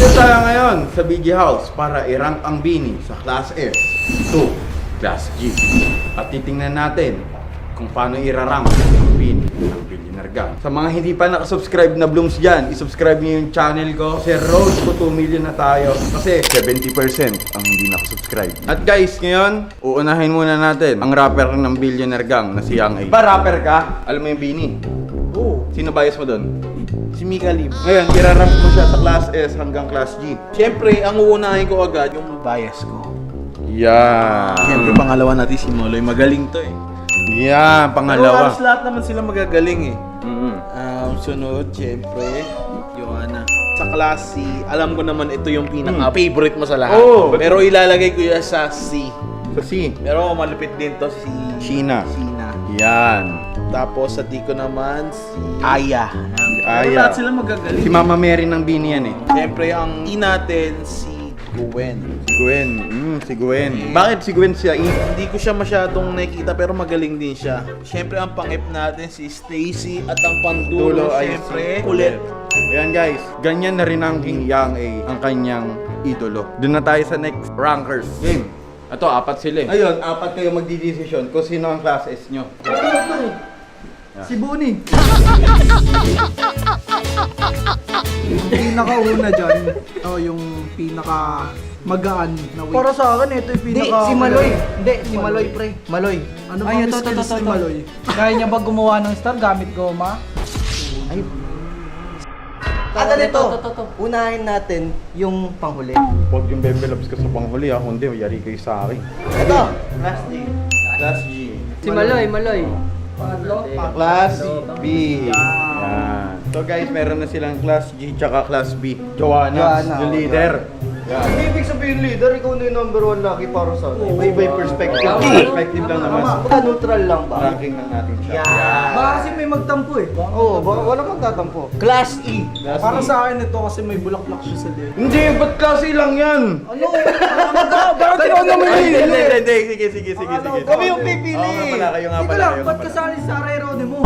Nandito tayo ngayon sa BG House para i-rank ang Bini sa Class S to Class G. At titingnan natin kung paano i-rank ang Bini ng Billionaire Gang. Sa mga hindi pa nakasubscribe na Blooms dyan, isubscribe niyo yung channel ko. Kasi road to 2 million na tayo. Kasi 70% ang hindi nakasubscribe. At guys, ngayon, uunahin muna natin ang rapper ng Billionaire Gang na si Young A. Ba rapper ka? Alam mo yung Bini? Oo. Sino bias mo doon? Si Mika Lim. Ngayon, i-rank mo siya sa Class S hanggang Class G. Siyempre, ang uunahin ko agad yung bias ko. Yan. Siyempre, pangalawa natin si Moloy. Magaling to eh. Yan, Pero pangalawa. halos lahat naman sila magagaling eh. Mm-hmm. Sunod, siyempre, Joanna. Sa Class C, alam ko naman ito yung pinaka-favorite mo sa lahat. Oo. Pero ilalagay ko yan sa C. Sa C, Pero malupit din to si Sheena. Sheena. Yan. Tapos sa D ko naman si Aya. Pero Aya. lahat sila magagaling. Si Mama Mary ng Bini yan eh. Siyempre, ang E natin si Gwen. Si Gwen. Si Gwen. Bakit si Gwen siya? Hindi ko siya masyadong nakikita pero magaling din siya. Siyempre ang pang-F natin si Stacy at ang Dulo pang-dulo ay siyempre si Kulit. Ayan guys, ganyan na rin ang King Young A, ang kanyang idolo. Doon na tayo sa next rankers game. Ito, apat sila eh. Ayun, apat kayo magdidesisyon kung sino ang Class S nyo. Si Buni. Yung pinakauna dyan, yung pinaka magaan na weight. Para sa akin, ito yung Hindi, pinaka... si Maloy. Hindi, si Maloy, pre. Maloy. Ano ba Ay, ang ito, skills ni Maloy? Kaya niya ba gumawa ng star gamit goma? Ay, Ah, ganito. Unahin natin yung panghuli. Huwag yung envelopes ka sa panghuli ha, kundi yari kayo sa akin. Ito. Class D. Class G. Si Maloy, Maloy. Class B. Yan. So guys, meron na silang Class G tsaka Class B. Joanna, yung leader. Yan. hindi ibig sabihin leader, ikaw na yung number one lucky para sa akin. Iba-iba yung perspective. Perspective lang naman. Baka neutral lang ba? Ranking lang natin siya. Baka kasi may magtampo eh. Oo, baka wala magtatampo. Class E. Class Para B. sa akin ito kasi may bulaklak siya sa leg. Hindi, ba't klase lang yan? Ano? Bakit ikaw naman Hindi, sige. Kami yung pipili. Oo nga pala, kayo nga Hindi ko pala. lang, kayo nga ba't pala. kasali sa Rerone mo?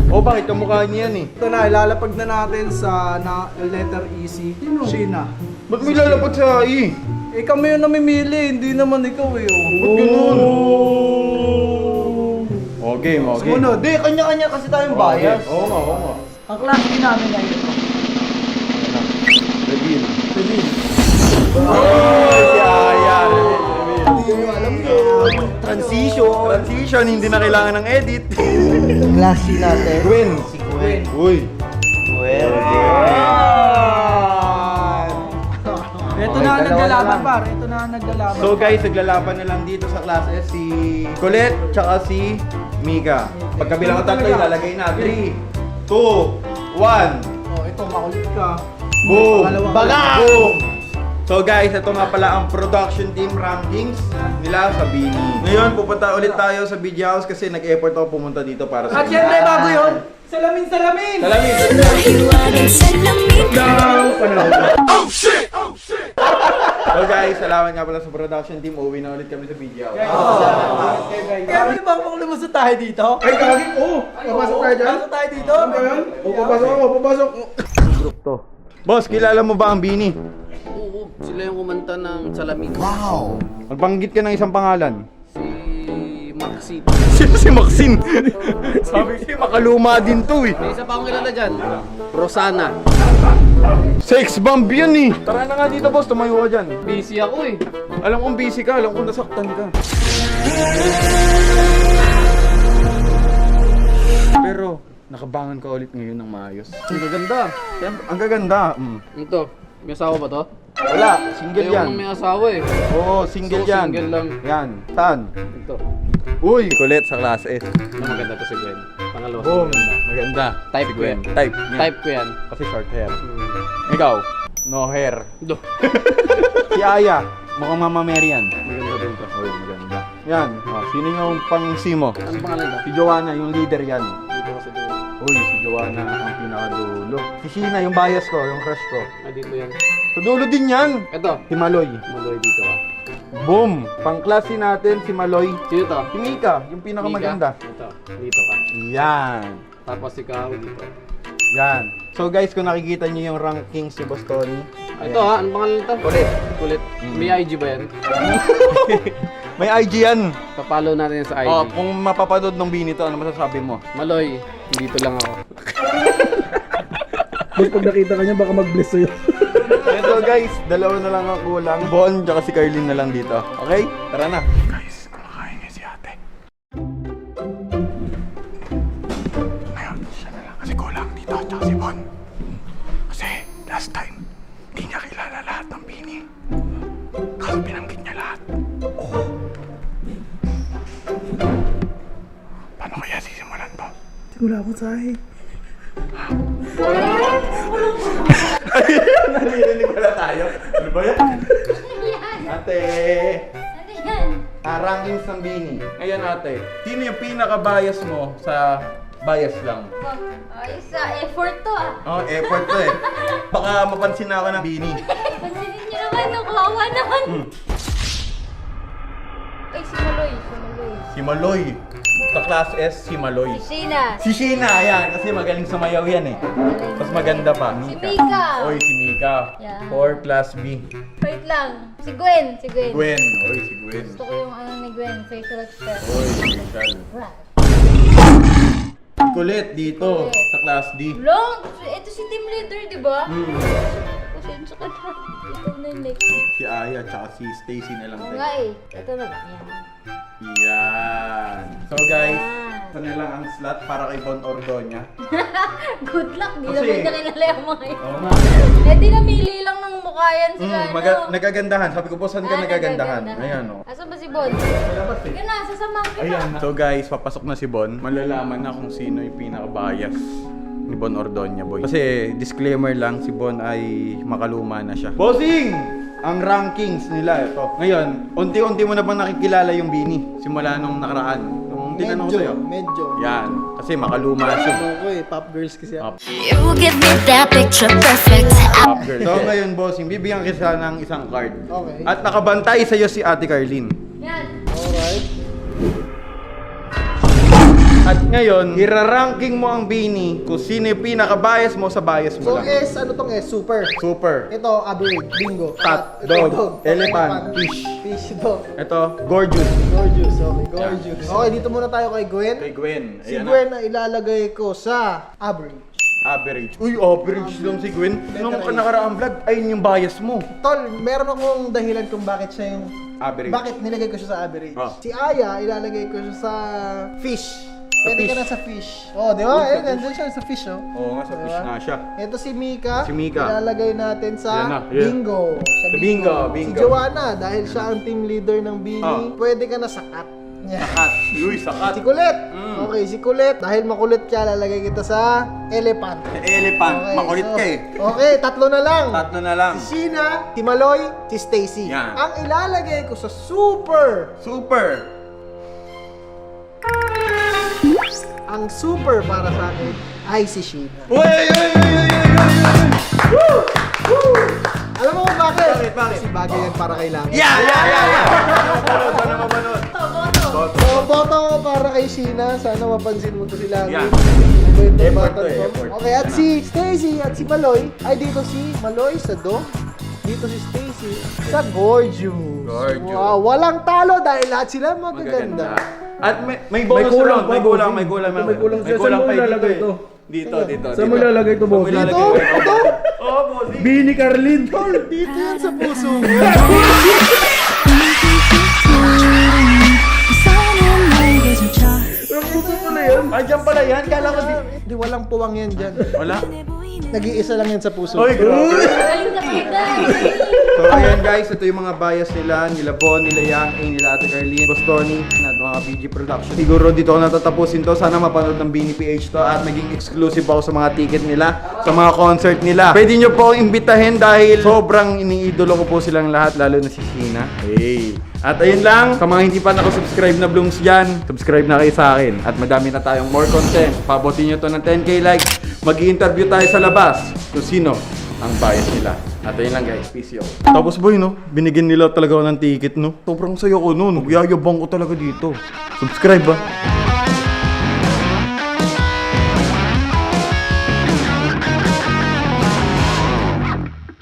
Oh, bakit? Kamukha niya yan eh. Ito na, ilalapag na natin sa letter E si Sheena. Ba't may lalapag sa I? Eh kami yung namimili, hindi naman ikaw eh. Ba't ganun? Oh, game. Sumunod. Di, kanya-kanya kasi tayong bias. Oo nga. Ang class E namin ay ito. Reveal. Oh, yeah. Hindi nyo alam yun. Transition, hindi na kailangan ng edit. Class E natin. Gwen. Si Gwen. Uy. Ito na ang naglalaban, par. Ito na ang naglalaban. So guys, naglalaban na lang dito sa Class S si Colette tsaka si Mika. Pagkabilang ng tatlo, ilalagay na. 3, 2, 1. Oh, ito, makulit ka. Boom! Pangalawang- Baga! Boom! So guys, ito nga pala ang production team rankings nila sa Bini. Ngayon, pupunta ulit tayo sa BG House kasi nag-effort ako pumunta dito para sa At syempre, bago yun, salamin! Salamin! Hiwagang salamin. So guys, salamat nga pala sa production team. Uwi na ulit kami sa BG House. Kaya may bang lumusot tayo dito? Ay, kagin! Oo! Papasok tayo dyan? Pasok tayo dito? Ano ba yan? O, papasok. To. Boss, kilala mo ba ang Bini? Oo, sila yung kumanta ng Salamin. Magbanggit ka ng isang pangalan. Si Maxi. Sino si Maxine? Sabi siya, makaluma din to eh. May isa pa akong kilala dyan. Rosana. Sex bomb yan eh. Tara na nga dito boss, tumayo ka dyan. Busy ako eh. Alam kong busy ka, alam kong nasaktan ka. Pero, nakabangan ka ulit ngayon ng maayos. Ang gaganda. Siyempre, ang gaganda. Ito, may asawa ba to? Wala, single Ayaw yan. nang may asawa eh. Oo, single So, yan. single lang. Yan, saan? Ito. Uy, kulit sa class S. Ang maganda to si Gwen. Pangalawa si Boom, Gwen. maganda. Type Si ko Gwen. yan. Type. Yan. Type ko yan. Kasi short hair. Ikaw, no hair. Do. Si Aya, mukhang Mama Mary yan. Maganda din to. Uy, maganda. Yan, sino yung pang-si mo? Anong pangalan ba? Si Joanna, yung leader yan. Dito ko sa dulo. Uy, si Joanna ang pinakadulo. Si Sheena, yung bias ko, yung crush ko. Ah, dito yan. Sa dulo din yan. Ito. Si Maloy. Maloy dito ka. Boom! Pang-klase natin si Maloy. Sino to? Si Mika, yung pinakamaganda. Mika. Ito. Dito ka. Yan. Tapos ikaw dito. Yan. So guys, kung nakikita niyo yung rankings ni Boss Tony, Ito ha, ano pangalan nito? Kulit. Kulit. May IG ba yan? may IG yan. Papalo natin yan sa IG. Oh, kung mapapanood ng Bini to, ano masasabi mo? Maloy, dito lang ako. Boss, pag nakita ka niya, baka mag-bless sa'yo. Ito guys, dalawa na lang ang kulang. Bon, tsaka si Carlin na lang dito. Okay? Tara na. Guys, kumakain niya si ate. Ngayon, siya na lang. Kasi kulang dito, tsaka si Bon. Kasi last time, hindi niya kilala lahat ng Bini. Kaso binanggit niya lahat. Paano kaya sisimulan to? Wala po sahig. Naririnig pala tayo. Ano ba yan? Ate! Ano yan? Rankings ng Bini. Ayan ate, sino yung pinaka-bias mo sa bias lang? Ay, sa effort to ah. Oh, effort to eh. Baka mapansin na ako ng Bini. Pansinin niyo naman, kawawa naman. Ay, si Maloy. Si Maloy. Sa class S, si Maloy. Si Sheena. Si Sheena, ayan. Kasi magaling sumayaw yan eh. Mas maganda pa. Si Mika. Oy, si Mika. Yeah. For class B. Wait lang. Si Gwen. Gwen. Oy, si Gwen. Gusto ko yung ano ni Gwen, facial expression. Oy, si Michal. Right. Kulit dito, Kulit. sa class D. Long, ito si team leader, di ba? Hmm. Pasensya ka na. Ikaw na yung next. Si Aya, tsaka si Stacy na lang. Oo tayo. nga eh. Ito na lang. Yan. Yan. So guys, Yan. ito na lang ang slot para kay Bon Ordoña. Good luck. Di Kasi- naman niya kilala yung mga yun. Oo nga. Eh di namili lang ng mukha yan sila. Nagagandahan. Sabi ko po, saan ka nagagandahan? nagagandahan. Ayan o. Asa ba si Bon? Labas eh. Sige na, sasamahan kita. Ayan. So guys, papasok na si Bon. Malalaman na kung sino yung pinaka-bias ni Bon Ordoña, boy. Kasi disclaimer lang, si Bon ay makaluma na siya. Bossing! Ang rankings nila ito. Ngayon, unti-unti mo na bang nakikilala yung Bini? Simula nung nakaraan. Nung tinanong ko sa'yo. Medyo. Yan. Kasi makaluma siya. Ako eh, pop girls kasi ako. You give me that picture perfect. Top girl. So ngayon, bossing, bibigyan kita ng isang card. Okay. At nakabantay sa'yo si Ate Carlin. Yan. Alright. At ngayon, iraranking mo ang Bini kung sino yung pinaka-bias mo sa bias mo So lang. S, ano tong S? Super. Super. Ito, average. Bingo. Cat, Ito, dog, elephant, fish. Fish, dog. Ito, gorgeous. Gorgeous. Okay, gorgeous. Okay, dito muna tayo kay Gwen. Kay Gwen. Si Ayan na. Gwen na ilalagay ko sa average. Average. Uy, average lang si Gwen. Nung nakaraang vlog, ayun yung bias mo. Tol, meron akong dahilan kung bakit siya yung... Average. Bakit nilagay ko siya sa average. Oh. Si Aya, ilalagay ko siya sa fish. Pwede fish. ka na sa fish. Oh, di ba? Eh, nandun siya sa fish, oh. Oo nga, sa fish Diba? na siya. Ito si Mika. Si Mika. Ilalagay natin sa Yan na, yan. bingo. Sa bingo, Si bingo. Joanna, dahil siya ang team leader ng Bini, Oh. pwede ka na sa cat. Yeah. Sakat. Uy, sakat. Si Kulit. Mm. Okay, si Kulit. Dahil makulit ka, lalagay kita sa elephant. Sa elephant. Okay, Makulit so, ka eh. Okay, tatlo na lang. Tatlo na lang. Si Sheena, si Maloy, si Stacy. Yan. Ang ilalagay ko sa super. Super. Ang super para sa akin ay si Sheena. Uy, uy, uy, uy, uy, uy. Alam mo kung bakit? Bakit? Kasi bagay yan para kay Langit. Yeah! Ano mapanood? So, boto ko para kay Sheena. Sana mapansin mo to si Langit. Yan. Mabait na Effort bata to eh, to. effort. Okay, at Yan si Stacy at si Maloy. Ay, dito si Maloy sa dog. Dito si Stacy sa gorgeous. Gorgeous. Wow, walang talo dahil lahat sila magaganda. At may bonus kulang round. pa, May kulang, bossing. may kulang. May kulang siya. Saan mo pa ilalagay dito ito? eh. Dito, dito. Saan mo ilalagay ito, boss? Dito? Ito? Oo, bossing. Bini Carlin. Tol, dito yan sa puso mo. Andiyan pala yan. Kala ko di... Hindi, walang puwang yan dyan. Wala. Nag-iisa lang yan sa puso. Oy, grabe. Galing ka kita. So ayan guys, ito yung mga bias nila, nila Bon, nila Yang A, nila Ate Carlin, Boss Tony, na mga BG Production. Siguro dito ko natatapusin to, sana mapanood ng Bini PH to at maging exclusive ako sa mga ticket nila, sa mga concert nila. Pwede nyo po imbitahin dahil sobrang iniidolo ko po silang lahat, lalo na si Sheena. Hey! At ayun lang, sa mga hindi pa nakasubscribe na blooms dyan, subscribe na kayo sa akin. At madami na tayong more content. Pabotin nyo to ng 10k likes. Mag-i-interview tayo sa labas kung sino ang bias nila. At ayun lang guys, peace yo. Tapos boy no, binigyan nila talaga ako ng ticket no. Sobrang saya ko no, nagyayabang ko talaga dito. Subscribe ba?